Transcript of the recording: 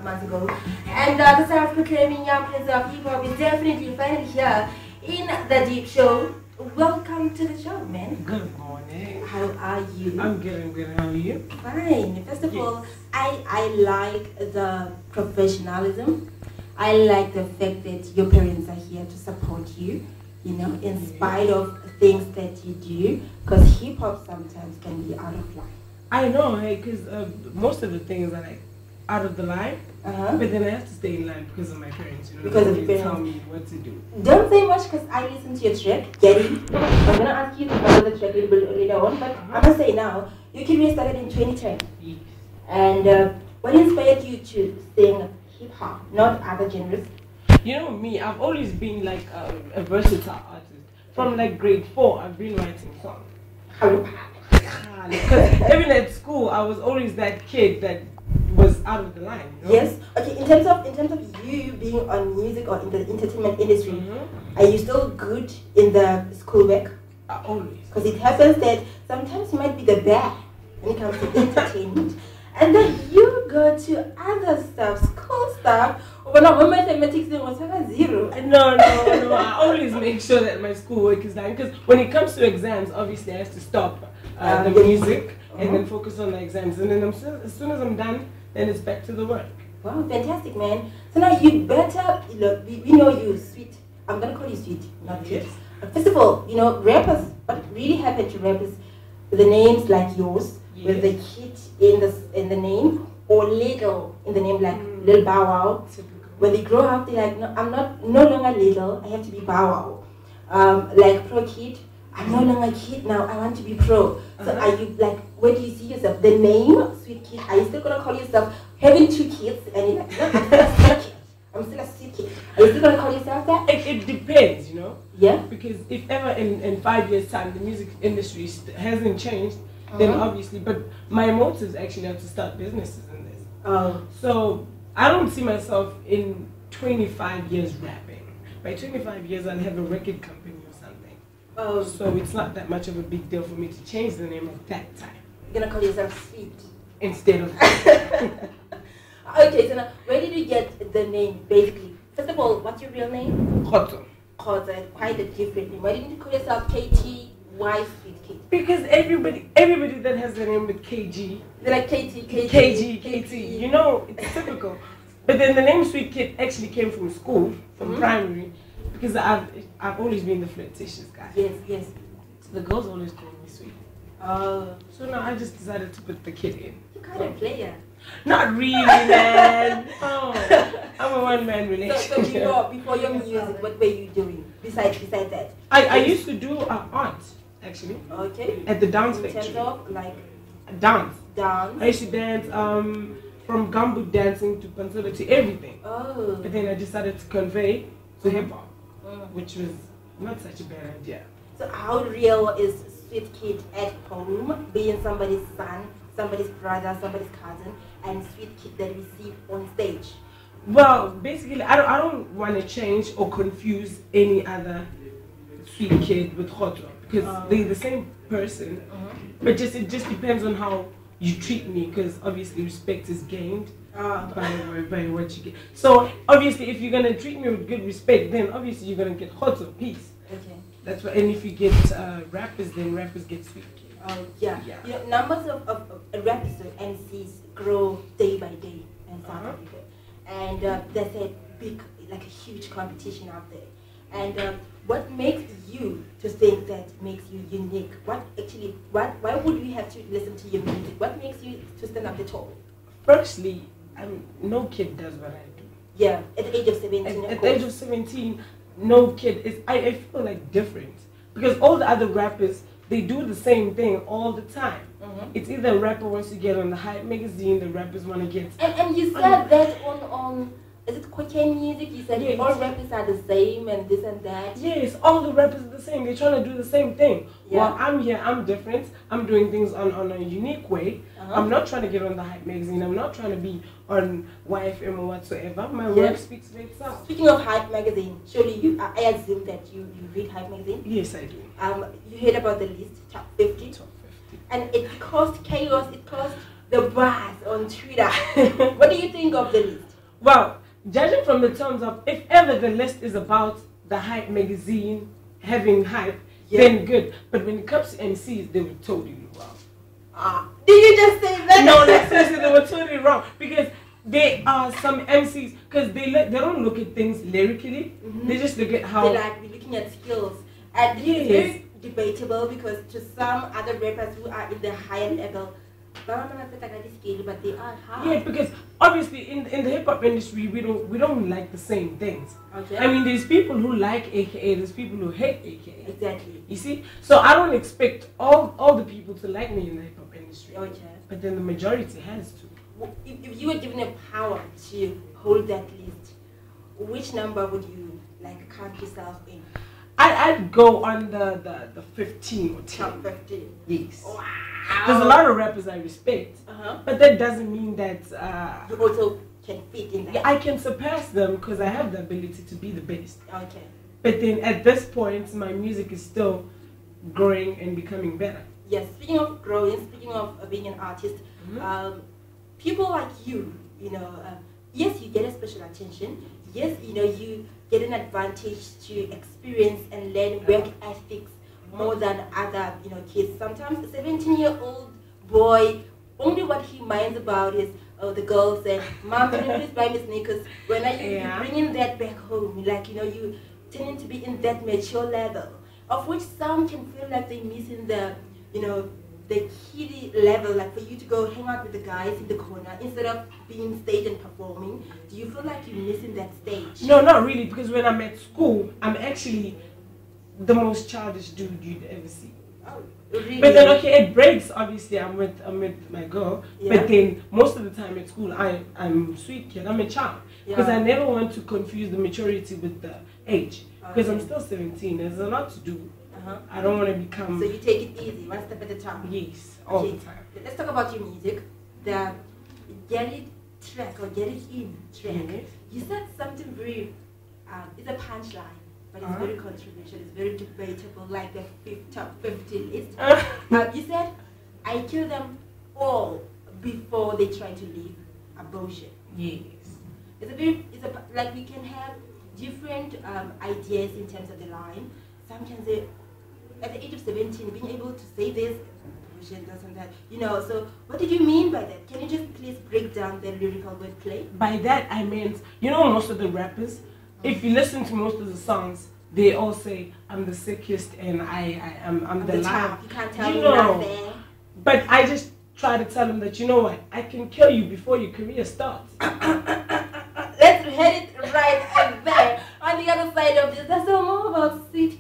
Masego. And the self-proclaiming young prince of hip hop is definitely finally here in the Deep Show. Welcome to the show, man. Good morning. How are you? I'm good. How are you? Fine. First of all, I like the professionalism. I like the fact that your parents are here to support you, you know, in spite of things that you do, because hip hop sometimes can be out of line. I know, because most of the things are like out of the line, but then I have to stay in line because of my parents. You know, because of your parents. Tell me what to do. Don't say much because I listen to your track, Getty. I'm gonna ask you to follow the track a little bit later on, but I'm gonna say now, your career started in 2010. Yes. And what inspired you to sing hip hop, not other genres? You know me, I've always been like a versatile artist. From like grade 4, I've been writing songs. Because even at school, I was always that kid that was out of the line. You know? Yes. Okay. In terms of you being on music or in the entertainment industry, are you still good in the schoolwork? Always. Because it happens that sometimes you might be the bad when it comes to entertainment, and then you go to other stuff, school stuff. When I'm mathematics, then was zero. No. I always make sure that my schoolwork is done because when it comes to exams, obviously I have to stop the music and then focus on the exams. And then as soon as I'm done, then it's back to the work. Wow, fantastic, man. So now you better, look, we know you sweet. I'm gonna call you sweet, not sweet. Yes. First of all, you know, rappers. What really happened to rappers? With the names like yours, with the kid in the name, or little in the name like Lil Bow Wow. When they grow up, they're like, no, I'm no longer little. I have to be Bow Wow. Like Pro Kid, I'm no longer kid now. I want to be pro. So are you like, where do you see yourself? The name Sweet Kid. Are you still gonna call yourself having 2 kids and you're like, no, I'm still a sweet kid. I'm still a sweet kid. Are you still gonna call yourself that? It depends, you know. Yeah. Because if ever in 5 years' time the music industry hasn't changed, then obviously. But my motives actually are to start businesses in this. So I don't see myself in 25 years rapping. By 25 years, I'll have a record company or something. So it's not that much of a big deal for me to change the name at that time. You're gonna call yourself Sweet instead of. Okay, so now where did you get the name? Basically, first of all, what's your real name? Khoto. Khoto, quite a different name. Why didn't you call yourself KT? Why Sweet Kid? Because everybody that has the name with KG, they're like KT. KT. You know, it's typical. But then the name Sweet Kid actually came from school, from primary, because I've always been the flirtatious guy. Yes. So the girls always call me Sweet. So now I just decided to put the kid in. You're kind of player. Not really, man. I'm a one-man relationship. So before your music, what were you doing besides that? I used to do art, actually. Okay. At the dance factory. In terms of like dance. I used to dance from gumboot dancing to pantola to everything. But then I decided to convey to hip hop, which was not such a bad idea. So how real is Sweet Kid at home, being somebody's son, somebody's brother, somebody's cousin, and Sweet Kid that we see on stage? Well, basically, I don't want to change or confuse any other Sweet Kid with Khoto because they're the same person, but it just depends on how you treat me, because obviously respect is gained by what you get. So obviously, if you're gonna treat me with good respect, then obviously you're gonna get Khoto, peace. Okay. That's what. And if you get rappers, then rappers get Sweet Kid. Yeah. You know, numbers of rappers and MCs grow day by day in South Africa, and there's a huge competition out there. And what makes you to think that makes you unique? Why would we have to listen to your music? What makes you to stand up the tall? Firstly, no kid does what I do. Yeah, at the age of 17. At the age of 17, no kid is. I feel like different because all the other rappers, they do the same thing all the time. It's either a rapper wants to get on the Hype magazine, the rappers want to get. And you said that on is it cocaine music? You said all rappers are the same and this and that. Yes, all the rappers are the same. They're trying to do the same thing. Yeah. While I'm here, I'm different. I'm doing things on a unique way. I'm not trying to get on the Hype magazine. I'm not trying to be on YFM or whatsoever. My work speaks for itself. Speaking of Hype magazine, surely I assume that you read Hype magazine? Yes, I do. You heard about the list, top 50? Top 50. And it caused chaos. It caused the buzz on Twitter. What do you think of the list? Well, judging from the terms of, if ever the list is about the Hype magazine having hype, then good. But when it comes to MCs, they were totally wrong. Did you just say that? No, like seriously, they were totally wrong. Because there are some MCs, because they don't look at things lyrically, they just look at how... They like, we're looking at skills. And it's very debatable, because to some other rappers who are in the higher level, but they are hard. Yeah, because obviously in the hip hop industry we don't like the same things. Okay. I mean, there's people who like AKA, there's people who hate AKA. Exactly. You see? So I don't expect all the people to like me in the hip hop industry. Okay. But then the majority has to. If you were given a power to hold that list, which number would you like count yourself in? I'd go on the 15 or 10. Top 15. Yes. Wow. There's a lot of rappers I respect, but that doesn't mean that you also can fit in that. Yeah, I can surpass them because I have the ability to be the best. Okay. But then at this point, my music is still growing and becoming better. Yes. Speaking of growing, speaking of being an artist, people like you, yes, you get a special attention. Yes, you get an advantage to experience and learn work ethics more than other, kids. Sometimes a 17-year-old boy, only what he minds about is the girls and mom, can you please buy me sneakers? When are you bringing that back home? Like, you tending to be in that mature level, of which some can feel like they're missing the, the kiddie level, like for you to go hang out with the guys in the corner instead of being stage and performing. Do you feel like you're missing that stage? No, not really, because when I'm at school, I'm actually the most childish dude you'd ever see. Oh, really? But then, okay, at breaks, obviously, I'm with my girl. Yeah. But then, most of the time at school, I'm a sweet kid. I'm a child. Because I never want to confuse the maturity with the age. Because I'm still 17. There's a lot to do. I don't want to become... So you take it easy, one step at a time. Yes, all the time. Let's talk about your music. The Get It track, or Get It In track. Yes. You said something very... it's a punchline. But it's very controversial, it's very debatable, like the top 50 list. You said, I kill them all before they try to leave abortion. Yes. Like we can have different ideas in terms of the line. Some can say, at the age of 17, being able to say this, abortion, this and that, so what did you mean by that? Can you just please break down the lyrical wordplay? By that I meant, most of the rappers, if you listen to most of the songs, they all say, I'm the sickest and I'm the lion. You can't tell me nothing. But I just try to tell them that, what, I can kill you before your career starts. Let's head it right there. On the other side of this, let's talk more about Sweet